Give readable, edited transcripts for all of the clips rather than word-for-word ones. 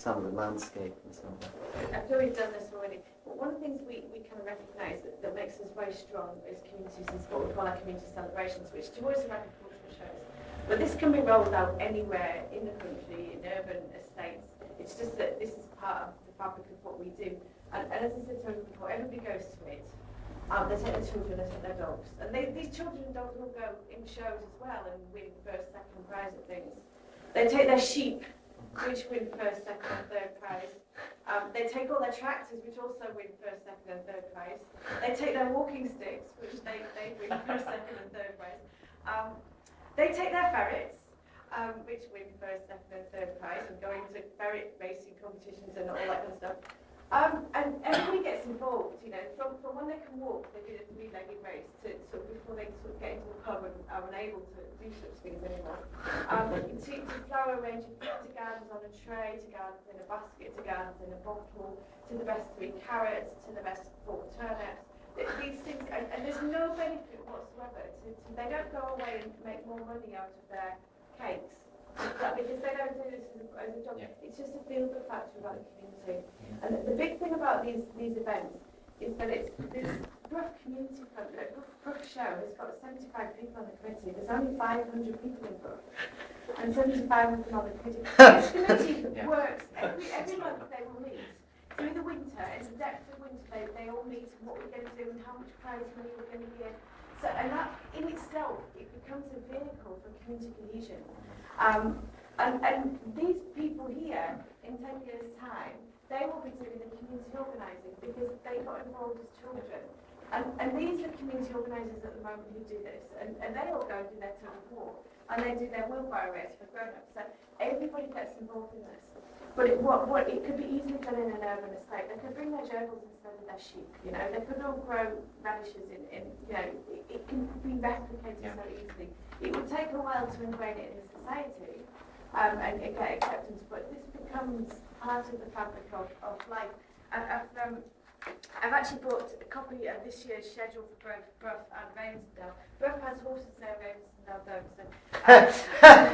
some of the landscape and so on. I've already done this already. But one of the things we kind of recognise that makes us very strong as communities is what we call our community celebrations, which to us are agricultural shows. But this can be rolled out anywhere in the country, in urban estates. It's just that this is part of the fabric of what we do. And as I said to everybody before, everybody goes to it. They take their children, they take their dogs. And these children and dogs will go in shows as well and win first, second prize at things. They take their sheep, which win first, second and third prize. They take all their tractors, which also win first, second and third prize. They take their walking sticks, which they win first, second and third prize. They take their ferrets, which win first, second and third prize, and go into ferret racing competitions and all that kind of stuff. And everybody gets involved, you know, from when they can walk, they do the three-legged race, to sort of before they sort of get into the pub and are unable to do such things anymore. To flower arranging, to gardens on a tray, to gardens in a basket, to gardens in a bottle, to the best 3 carrots, to the best 4 turnips. These things, and there's no benefit whatsoever. They don't go away and make more money out of their cakes. Because they don't do this as a job. Yeah. It's just a feel-good factor about the community. Yeah. And the big thing about these events is that it's this Brough community Brough show has got 75 people on the committee. There's only 500 people in Brough, and 75 of them on the committee. This committee works every month. They will meet through the winter. In the depth of winter, they all meet and what we're going to do and how much prize money we're going to give. So, and that in itself, it becomes a vehicle for community cohesion. And these people here, in 10 years' time, they will be doing the community organising because they got involved as children. And these are community organisers at the moment who do this. And they all go and do their tug of war. And they do their wheelbarrow race for grown-ups. So everybody gets involved in this. But it could be easily done in an urban estate. They could bring their gerbils instead of their sheep, you know. They could all grow radishes in you know, it can be replicated so easily. It would take a while to ingrain it in the society and get acceptance, but this becomes part of the fabric of life. I've actually brought a copy of this year's schedule for Brough and Ravenstonedale. Brough has horses there, Ravenstonedale don't. So,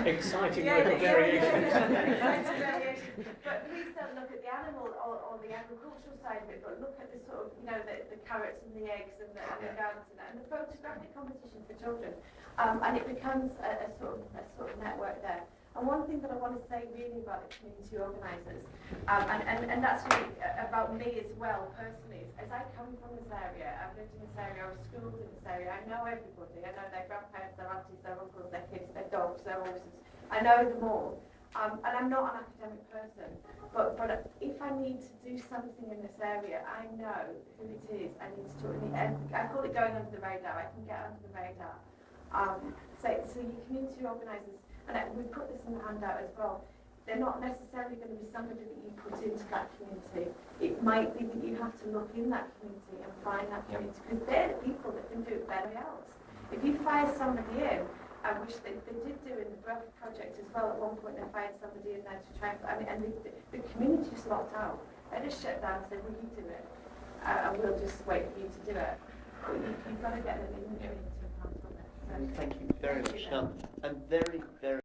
exciting little variations. Exciting variations. But please don't look at the animal or the agricultural side of it, but look at the sort of, you know, the carrots and the eggs and the gardens and the photographic competition for children. And it becomes a sort of network there. And one thing that I want to say really about the community organisers, and that's really about me as well personally, is as I come from this area, I've lived in this area, I was schooled in this area, I know everybody, I know their grandparents, their aunties, their uncles, their kids, their dogs, their horses, I know them all. And I'm not an academic person, but if I need to do something in this area, I know who it is I need to talk to. And I call it going under the radar, I can get under the radar. So your community organisers, and we put this in the handout as well, they're not necessarily going to be somebody that you put into that community. It might be that you have to look in that community and find that community, because they're the people that can do it better than else. If you fire somebody in, which they did do in the Brough project as well, at one point they fired somebody in there to try and the community just locked out. They just shut down and said, well, you do it, and we'll just wait for you to do it. But you've got to get them in to account on it. So, thank you very much. Now, I'm very, very